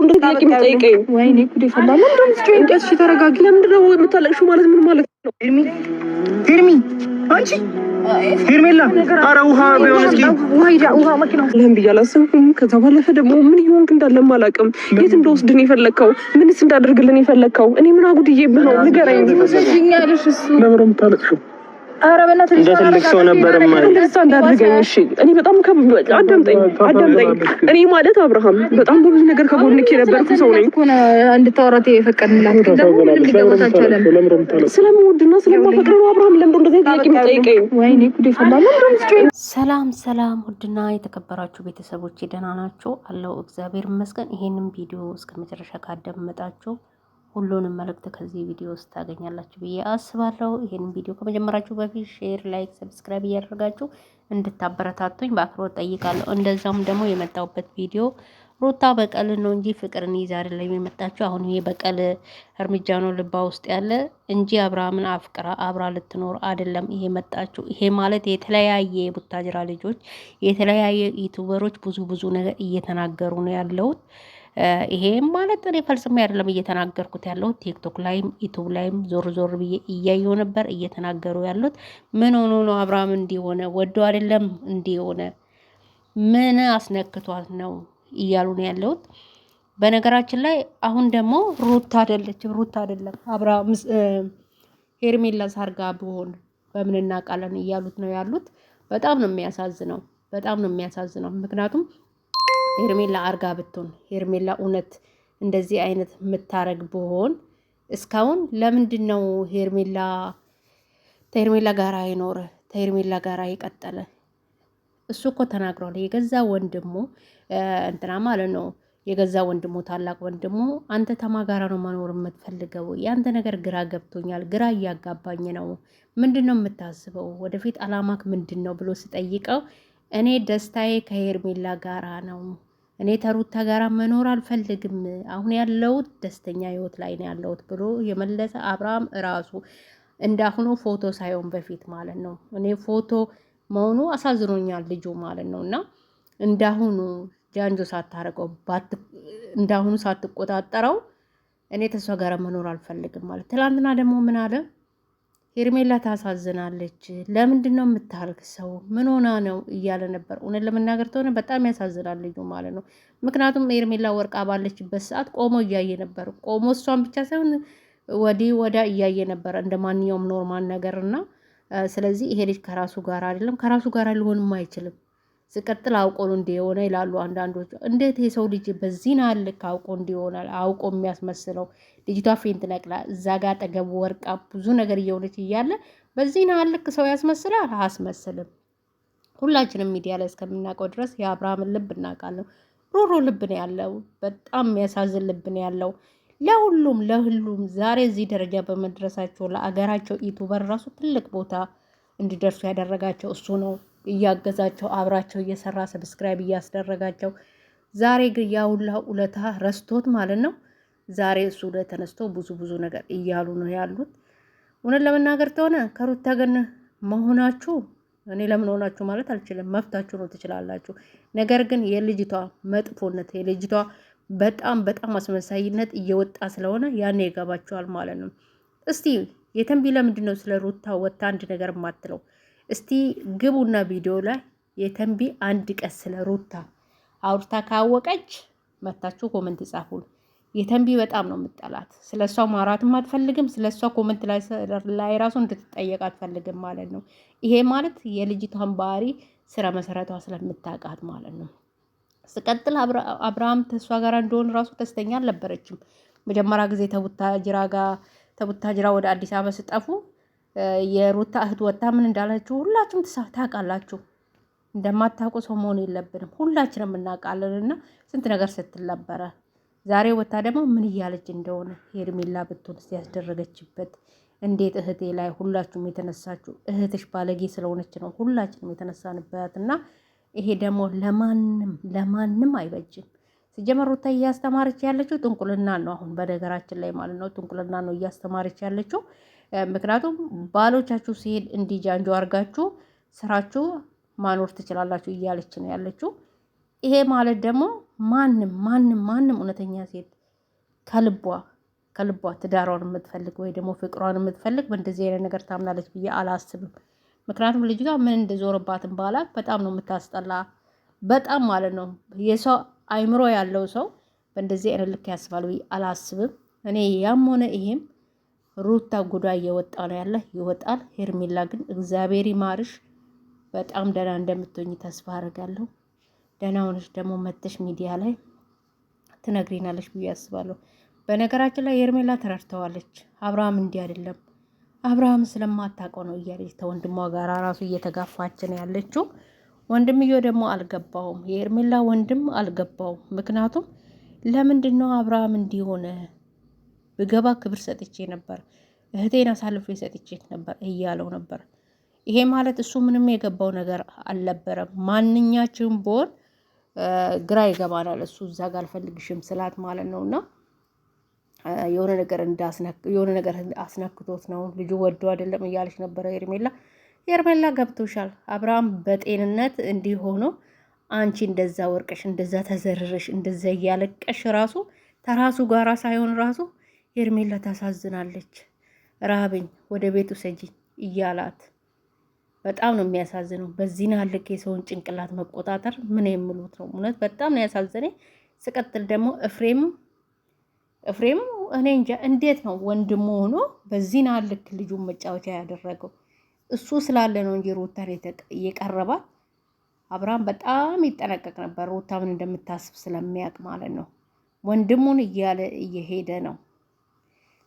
ለምን ጥያቄ የምትጠይቀኝ? ወይኔ ጉዴ ፈላ። ለምን ስትሬንጅ እሺ ተረጋጊ። ለምንድን ነው የምታለቅሽው? ማለት ምን ማለት ነው? ሄርሚ አንቺ ሄርሜላ፣ ኧረ ውሃ ቢሆን እስኪ ውሃ መኪና ለምን ብዬሽ አላሰብኩም። ከዛ ባለፈ ደግሞ ምን ይሆንክ እንዳለም አላውቅም። የት እንደወስድን የፈለግከው? ምንስ እንዳደርግልን የፈለግከው? እኔ ምን አጉድዬብህ ነው? ንገረኝ። ለምን የምታለቅሽው? ኧረ በእናትህ እንደ ትልቅ ሰው ነበር ማለት እንደዛ እንዳደረገኝ። እሺ እኔ በጣም አዳምጠኝ። እኔ ማለት አብርሃም በጣም በብዙ ነገር ከጎንክ የነበርኩ ሰው ነኝ። እንድታወራት የፈቀድንላት ደግሞ ምንም ሊገባት አልቻለም። ስለምወድና ስለማፈቅር ነው አብርሃም። ለምን እንደዚህ ጥያቄ የምትጠይቀኝ? ወይኔ ጉዴ ፈላ። ሰላም ሰላም፣ ውድና የተከበራችሁ ቤተሰቦች ደህና ናችሁ? አለው እግዚአብሔር ይመስገን። ይሄንን ቪዲዮ እስከ መጨረሻ ካዳመጣችሁ ሁሉንም መልእክት ከዚህ ቪዲዮ ውስጥ ታገኛላችሁ ብዬ አስባለሁ። ይሄንን ቪዲዮ ከመጀመራችሁ በፊት ሼር፣ ላይክ፣ ሰብስክራይብ እያደረጋችሁ እንድታበረታቱኝ በአክብሮት ጠይቃለሁ። እንደዛም ደግሞ የመጣሁበት ቪዲዮ ሩታ በቀል ነው እንጂ ፍቅርን ይዛር ላይ የመጣችሁ አሁን ይሄ በቀል እርምጃ ነው ልባ ውስጥ ያለ እንጂ አብርሃምን አፍቅራ አብራ ልትኖር አይደለም ይሄ መጣችሁ። ይሄ ማለት የተለያየ ቡታጅራ ልጆች የተለያየ ዩቲዩበሮች ብዙ ነገር እየተናገሩ ነው ያለውት። ይሄም ማለት እኔ ፈልስሜ አይደለም እየተናገርኩት ያለው ቲክቶክ ላይም ዩቲዩብ ላይም ዞር ብዬ እያየሁ ነበር እየተናገሩ ያሉት። ምን ሆኖ ነው አብርሃም እንዲሆነ ወዶ አይደለም እንዲሆነ ምን አስነክቷት ነው እያሉ ነው ያለውት። በነገራችን ላይ አሁን ደግሞ ሩታ አይደለም አብርሃም ሄርሜላ ሳርጋ ቢሆን በምን እናውቃለን እያሉት ነው ያሉት። በጣም ነው የሚያሳዝነው ምክንያቱም ሄርሜላ አርጋ ብትሆን ሄርሜላ እውነት እንደዚህ አይነት የምታረግ ብሆን እስካሁን ለምንድን ነው ሄርሜላ ጋራ አይኖር ሄርሜላ ጋራ የቀጠለ? እሱ እኮ ተናግሯል። የገዛ ወንድሙ እንትና ማለት ነው የገዛ ወንድሙ ታላቅ ወንድሙ አንተ ተማጋራ ነው መኖር የምትፈልገው? ያንተ ነገር ግራ ገብቶኛል፣ ግራ እያጋባኝ ነው። ምንድን ነው የምታስበው? ወደፊት አላማክ ምንድን ነው ብሎ ስጠይቀው እኔ ደስታዬ ከሄርሜላ ጋራ ነው። እኔ ተሩታ ጋራ መኖር አልፈልግም። አሁን ያለውት ደስተኛ ህይወት ላይ ነው ያለውት ብሎ የመለሰ አብርሃም ራሱ እንዳሁኑ ፎቶ ሳይሆን በፊት ማለት ነው። እኔ ፎቶ መሆኑ አሳዝኖኛል ልጁ ማለት ነው። እና እንዳሁኑ ጃንጆ ሳታረቀው እንዳሁኑ ሳትቆጣጠረው እኔ ተሷ ጋራ መኖር አልፈልግም ማለት። ትላንትና ደግሞ ምን አለ? ሄርሜላ ታሳዝናለች። ለምንድን ነው የምታለቅሰው? ምን ሆና ነው እያለ ነበር። እውነት ለመናገር ተሆነ በጣም ያሳዝናል ልጁ ማለት ነው። ምክንያቱም ሄርሜላ ወርቃ ባለችበት ሰዓት ቆሞ እያየ ነበር። ቆሞ እሷን ብቻ ሳይሆን ወዲህ ወዳ እያየ ነበር እንደ ማንኛውም ኖርማል ነገር እና ስለዚህ ይሄ ልጅ ከራሱ ጋር አይደለም፣ ከራሱ ጋር ሊሆንም አይችልም። ሲቀጥል አውቆ ነው እንዲሆነ ይላሉ አንዳንዶቹ። እንዴት የሰው ልጅ በዚህ ናልክ አውቆ እንዲሆነ አውቆ የሚያስመስለው? ልጅቷ ፌንት ነቅላ እዛ ጋር አጠገቡ ወርቃ ብዙ ነገር እየሆነች እያለ በዚህ ናልክ ሰው ያስመስላል? አያስመስልም። ሁላችንም ሚዲያ ላይ እስከምናውቀው ድረስ የአብርሃምን ልብ እናውቃለን። ሮሮ ልብ ነው ያለው፣ በጣም የሚያሳዝን ልብ ነው ያለው። ለሁሉም ዛሬ እዚህ ደረጃ በመድረሳቸው ለአገራቸው ዩቲዩበር ራሱ ትልቅ ቦታ እንዲደርሱ ያደረጋቸው እሱ ነው። እያገዛቸው አብራቸው እየሰራ ሰብስክራይብ እያስደረጋቸው ዛሬ ግን ያ ሁላ ውለታ ረስቶት ማለት ነው። ዛሬ እሱ ላይ ተነስቶ ብዙ ነገር እያሉ ነው ያሉት። እውነት ለመናገር ተሆነ ከሩታ ግን መሆናችሁ እኔ ለምን ሆናችሁ ማለት አልችልም፣ መፍታችሁ ነው ትችላላችሁ። ነገር ግን የልጅቷ መጥፎነት የልጅቷ በጣም አስመሳይነት እየወጣ ስለሆነ ያኔ ይገባችኋል ማለት ነው። እስቲ የተንቢ ለምንድን ነው ስለ ሩታ ወጣ አንድ ነገር ማትለው? እስቲ ግቡና ቪዲዮ ላይ የተንቢ አንድ ቀን ስለ ሩታ አውርታ ካወቀች መታችሁ ኮመንት ጻፉን። የተንቢ በጣም ነው የምጠላት። ስለሷ ማውራትም አትፈልግም። ስለሷ ኮመንት ላይ ራሱ እንድትጠየቅ አትፈልግም ማለት ነው። ይሄ ማለት የልጅቷን ባህሪ ስራ መሰረቷ ስለምታውቃት ማለት ነው። ስቀጥል አብርሃም ተሷ ጋር እንደሆነ ራሱ ደስተኛ አልነበረችም። መጀመሪያ ጊዜ ተቡታጅራ ወደ አዲስ አበባ ስጠፉ የሩታ እህት ወጣ ምን እንዳላችሁ ሁላችሁም ታውቃላችሁ። እንደማታውቁ ሰው መሆን የለብንም፣ ሁላችንም እናውቃለንና ስንት ነገር ስትል ነበረ። ዛሬ ወጣ ደግሞ ምን እያለች እንደሆነ ሄርሜላ ብትሆን ያስደረገችበት እንዴት እህቴ ላይ ሁላችሁም የተነሳችሁ እህትሽ ባለጌ ስለሆነች ነው ሁላችንም የተነሳንበት እና ይሄ ደግሞ ለማንም አይበጅም። ሲጀመር ሩታ እያስተማረች ያለችው ጥንቁልና ነው። አሁን በነገራችን ላይ ማለት ነው ጥንቁልና ነው እያስተማረች ያለችው። ምክንያቱም ባሎቻችሁ ሲሄድ እንዲጃንጆ አርጋችሁ ስራችሁ ማኖር ትችላላችሁ እያለች ነው ያለችው። ይሄ ማለት ደግሞ ማንም እውነተኛ ሴት ከልቧ ትዳሯን የምትፈልግ ወይ ደግሞ ፍቅሯን የምትፈልግ በእንደዚህ አይነት ነገር ታምናለች ብዬ አላስብም። ምክንያቱም ልጅቷ ምን እንደዞረባትን ባላት በጣም ነው የምታስጠላ። በጣም ማለት ነው የሰው አይምሮ ያለው ሰው በእንደዚህ አይነት ልክ ያስባል ብዬ አላስብም። እኔ ያም ሆነ ይሄም ሩታ ጉዳይ እየወጣ ነው ያለ ይወጣል። ሄርሜላ ግን እግዚአብሔር ይማርሽ። በጣም ደህና እንደምትሆኝ ተስፋ አደርጋለሁ። ደህና ሆነሽ ደግሞ መተሽ ሚዲያ ላይ ትነግሪናለሽ ብዬ አስባለሁ። በነገራችን ላይ ሄርሜላ ተረድተዋለች። አብርሃም እንዲህ አይደለም፣ አብርሃም ስለማታውቀው ነው እያለች ተወንድሟ ጋር ራሱ እየተጋፋች ነው ያለችው። ወንድምየው ደግሞ አልገባውም፣ የሄርሜላ ወንድም አልገባውም። ምክንያቱም ለምንድን ነው አብርሃም እንዲሆነ ብገባ ክብር ሰጥቼ ነበር፣ እህቴን አሳልፌ ሰጥቼ ነበር እያለው ነበር። ይሄ ማለት እሱ ምንም የገባው ነገር አልነበረም። ማንኛችንም ቦን ግራ ይገባናል። እሱ እዛ ጋር አልፈልግሽም ስላት ማለት ነውና የሆነ ነገር አስነክቶት ነው ልጁ ወዶ አይደለም እያለች ነበረ ሄርሜላ ገብቶሻል። አብርሃም በጤንነት እንዲሆኖ አንቺ እንደዛ ወርቀሽ እንደዛ ተዘርረሽ እንደዛ እያለቀሽ ራሱ ተራሱ ጋራ ሳይሆን ራሱ ሄርሜላ ታሳዝናለች። ራብኝ ወደ ቤቱ ሰጂኝ እያላት በጣም ነው የሚያሳዝነው። በዚህ ናልክ የሰውን ጭንቅላት መቆጣጠር ምን የምሉት ነው። እውነት በጣም ነው ያሳዝነኝ። ስቀጥል ደግሞ ኤፍሬም እኔ እንጃ እንዴት ነው ወንድሙ ሆኖ በዚህ ናልክ ልጁን መጫወቻ ያደረገው? እሱ ስላለ ነው እንጂ ሩታን የቀረባት። አብርሃም በጣም ይጠነቀቅ ነበር፣ ሩታ ምን እንደምታስብ ስለሚያውቅ ማለት ነው። ወንድሙን እያለ እየሄደ ነው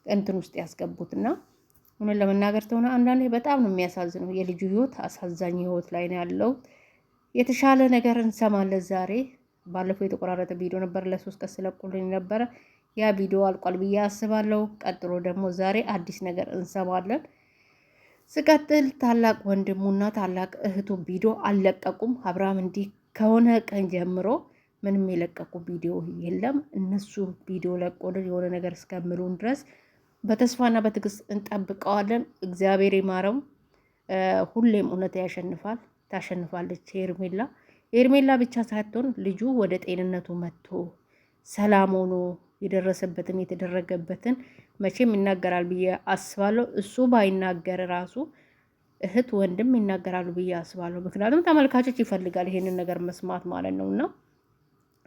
እንትን ውስጥ ያስገቡትና ምን ለመናገር ተሆነ አንዳንዴ በጣም ነው የሚያሳዝነው። የልጁ ህይወት አሳዛኝ ህይወት ላይ ነው ያለው። የተሻለ ነገር እንሰማለን ዛሬ። ባለፈው የተቆራረጠ ቪዲዮ ነበር ለ3 ቀን ስለቁልኝ ነበረ። ያ ቪዲዮ አልቋል ብዬ አስባለሁ። ቀጥሎ ደግሞ ዛሬ አዲስ ነገር እንሰማለን። ስቀጥል ታላቅ ወንድሙና ታላቅ እህቱ ቪዲዮ አልለቀቁም። አብርሃም እንዲህ ከሆነ ቀን ጀምሮ ምንም የለቀቁ ቪዲዮ የለም። እነሱ ቪዲዮ ለቆልን የሆነ ነገር እስከምሉን ድረስ በተስፋና በትዕግስት እንጠብቀዋለን። እግዚአብሔር ይማረው። ሁሌም እውነት ያሸንፋል፣ ታሸንፋለች ሄርሜላ ብቻ ሳትሆን ልጁ ወደ ጤንነቱ መጥቶ ሰላም ሆኖ የደረሰበትን የተደረገበትን መቼም ይናገራል ብዬ አስባለሁ። እሱ ባይናገር ራሱ እህት ወንድም ይናገራሉ ብዬ አስባለሁ። ምክንያቱም ተመልካቾች ይፈልጋል ይሄንን ነገር መስማት ማለት ነውና፣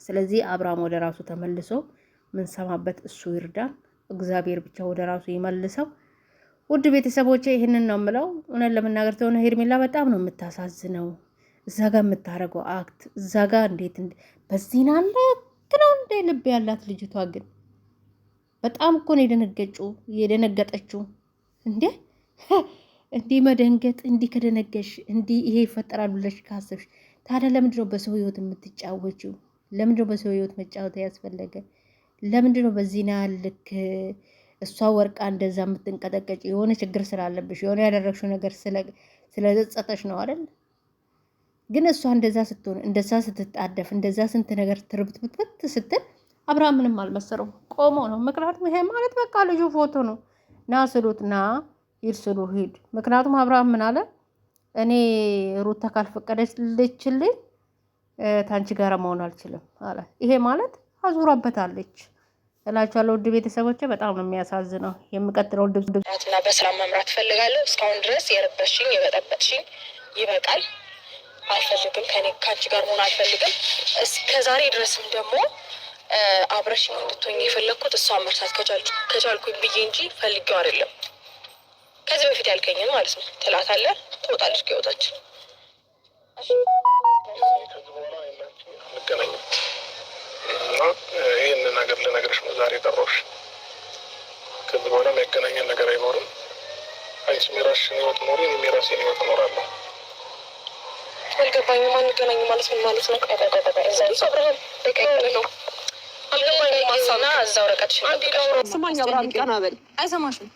ስለዚህ አብርሃም ወደ ራሱ ተመልሶ ምን ሰማበት እሱ ይርዳን። እግዚአብሔር ብቻ ወደ ራሱ ይመልሰው። ውድ ቤተሰቦቼ ይሄንን ነው የምለው። እውነት ለመናገር ተሆነ ሄርሜላ በጣም ነው የምታሳዝነው። እዛ ጋር የምታረገው አክት እዛ ጋር እንዴት በዚህ ናለ ነው እንደ ልብ ያላት ልጅቷ ግን በጣም እኮ ነው የደነገጠችው። እንዲህ መደንገጥ እንዲህ ከደነገሽ እንዲህ ይሄ ይፈጠራል ብለሽ ካሰብሽ ታዲያ ለምንድነው በሰው ህይወት የምትጫወችው? ለምንድነው በሰው ህይወት መጫወት ያስፈለገ? ለምንድነው በዚህ ልክ እሷ ወርቃ እንደዛ የምትንቀጠቀጭ? የሆነ ችግር ስላለብሽ የሆነ ያደረግሽው ነገር ስለጸጸተሽ ነው አይደል? ግን እሷ እንደዛ ስትሆን እንደዛ ስትጣደፍ እንደዛ ስንት ነገር ትርብትብት ስትል አብርሃም ምንም አልመሰለው ቆሞ ነው። ምክንያቱም ይሄ ማለት በቃ ልጁ ፎቶ ነው። ና ስሉት ና ሂድ ስሉ ሂድ። ምክንያቱም አብርሃም ምን አለ? እኔ ሩታ ካልፈቀደችልኝ ታንቺ ጋር መሆን አልችልም አለ። ይሄ ማለት አዙራበታለች እላችኋለሁ። ውድ ቤተሰቦቼ በጣም ነው የሚያሳዝነው። የሚቀጥለው ድምጽና በሰላም መምራት ፈልጋለሁ። እስካሁን ድረስ የረበሽኝ የበጠበጥሽኝ ይበቃል። አልፈልግም፣ ከአንቺ ጋር መሆን አልፈልግም። እስከ ዛሬ ድረስም ደግሞ አብረሽኝ እንድትሆኝ የፈለግኩት እሷ መርሳት ከቻልኩኝ ብዬ እንጂ ፈልጌው አይደለም። ከዚህ በፊት ያልከኝን ማለት ነው። ትላታለህ፣ ትወጣለች ከህይወታችን። ይህን ነገር ልነግርሽ ነው ዛሬ ጠራሁሽ። ከዚህ በኋላ የሚያገናኘን ነገር አይኖርም። አንቺም የራስሽን ህይወት ኖሪ፣ እኔም የራሴን ህይወት እኖራለሁ። አልገባኝም። አንገናኝ ማለት ምን ማለት ነው? ስማኝ አብርሃም፣ ቀና በል። አይሰማሽም፣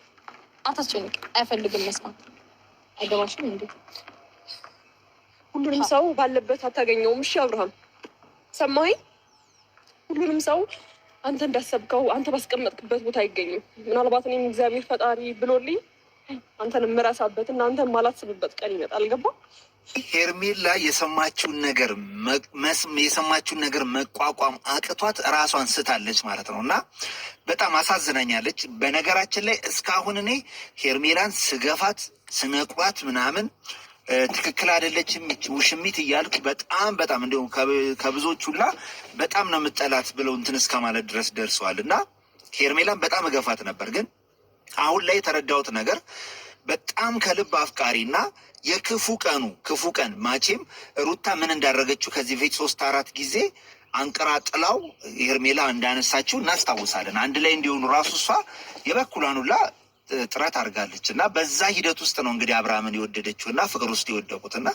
አታስጨንቅ፣ አይፈልግም መስማት። አይገባሽም እንዴ? ሁሉንም ሰው ባለበት አታገኘውም። እሺ አብርሃም ሰማኸኝ? ሁሉንም ሰው አንተ እንዳሰብከው አንተ ባስቀመጥክበት ቦታ አይገኝም። ምናልባት እኔም እግዚአብሔር ፈጣሪ ብሎልኝ አንተን የምረሳበት እና አንተን ማላስብበት ቀን ይመጣል። ገባ? ሄርሜላ የሰማችውን ነገር መቋቋም አቅቷት ራሷን ስታለች ማለት ነው። እና በጣም አሳዝናኛለች። በነገራችን ላይ እስካሁን እኔ ሄርሜላን ስገፋት ስነቁራት ምናምን ትክክል አይደለችም ውሽሚት እያልኩ በጣም እንዲሁም ከብዙዎቹ ሁላ በጣም ነው የምጠላት ብለው እንትን እስከ ማለት ድረስ ደርሰዋል። እና ሄርሜላን በጣም እገፋት ነበር። ግን አሁን ላይ የተረዳሁት ነገር በጣም ከልብ አፍቃሪ እና ክፉ ቀን ማቼም ሩታ ምን እንዳደረገችው ከዚህ በፊት 3-4 ጊዜ አንቅራ ጥላው ሄርሜላ እንዳነሳችው እናስታውሳለን። አንድ ላይ እንዲሆኑ ራሱ እሷ የበኩሏን ሁላ ጥረት አድርጋለች። እና በዛ ሂደት ውስጥ ነው እንግዲህ አብርሃምን የወደደችው እና ፍቅር ውስጥ የወደቁት። እና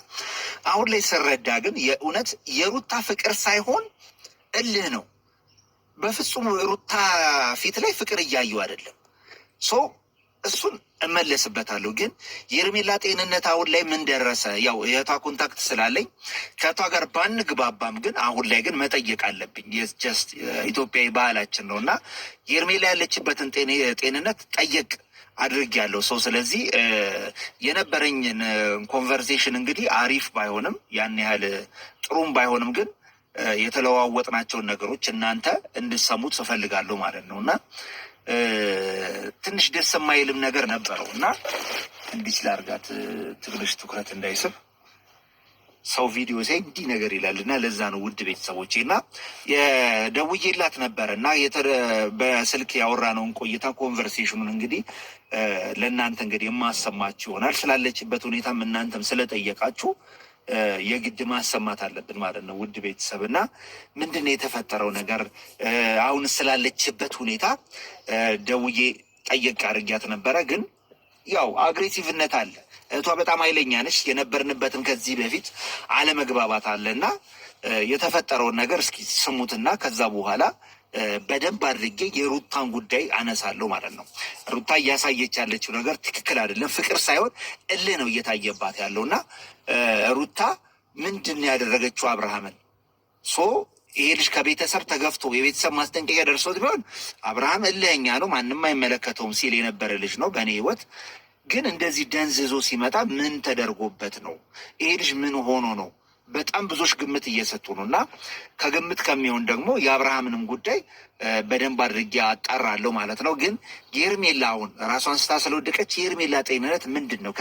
አሁን ላይ ስረዳ ግን የእውነት የሩታ ፍቅር ሳይሆን እልህ ነው። በፍጹም ሩታ ፊት ላይ ፍቅር እያዩ አይደለም። እሱን እመለስበታለሁ። ግን የሄርሜላ ጤንነት አሁን ላይ ምን ደረሰ? ያው የእህቷ ኮንታክት ስላለኝ ከእህቷ ጋር ባንግባባም ግን አሁን ላይ ግን መጠየቅ አለብኝ። ጀስት ኢትዮጵያዊ ባህላችን ነው እና የሄርሜላ ያለችበትን ጤንነት ጠየቅ አድርጌያለሁ ሰው። ስለዚህ የነበረኝን ኮንቨርሴሽን እንግዲህ አሪፍ ባይሆንም ያን ያህል ጥሩም ባይሆንም ግን የተለዋወጥናቸውን ነገሮች እናንተ እንድሰሙት እፈልጋለሁ ማለት ነው። እና ትንሽ ደስ የማይልም ነገር ነበረው እና እንዲህ ላርጋት ትንሽ ትኩረት እንዳይስብ ሰው ቪዲዮ ሳይ እንዲህ ነገር ይላል እና ለዛ ነው ውድ ቤተሰቦቼ። እና የደውዬላት ነበረ እና በስልክ ያወራነውን ቆይታ ኮንቨርሴሽኑን እንግዲህ ለእናንተ እንግዲህ የማሰማችሁ ይሆናል። ስላለችበት ሁኔታም እናንተም ስለጠየቃችሁ የግድ ማሰማት አለብን ማለት ነው ውድ ቤተሰብ። እና ምንድን ነው የተፈጠረው ነገር? አሁን ስላለችበት ሁኔታ ደውዬ ጠየቅ አድርጊያት ነበረ። ግን ያው አግሬሲቭነት አለ። እህቷ በጣም ኃይለኛ ነች። የነበርንበትም ከዚህ በፊት አለመግባባት አለ እና የተፈጠረውን ነገር እስኪ ስሙትና ከዛ በኋላ በደንብ አድርጌ የሩታን ጉዳይ አነሳለሁ ማለት ነው። ሩታ እያሳየች ያለችው ነገር ትክክል አይደለም። ፍቅር ሳይሆን እልህ ነው እየታየባት ያለው እና ሩታ ምንድን ነው ያደረገችው አብርሃምን? ይሄ ልጅ ከቤተሰብ ተገፍቶ የቤተሰብ ማስጠንቀቂያ ደርሶት ቢሆን አብርሃም እልህኛ ነው፣ ማንም አይመለከተውም ሲል የነበረ ልጅ ነው በእኔ ህይወት። ግን እንደዚህ ደንዝዞ ሲመጣ ምን ተደርጎበት ነው? ይሄ ልጅ ምን ሆኖ ነው? በጣም ብዙዎች ግምት እየሰጡ ነው እና ከግምት ከሚሆን ደግሞ የአብርሃምንም ጉዳይ በደንብ አድርጌ አጣራለሁ ማለት ነው። ግን የሄርሜላ አሁን ራሷን ስታ ስለወደቀች የሄርሜላ ጤንነት ምንድን ነው?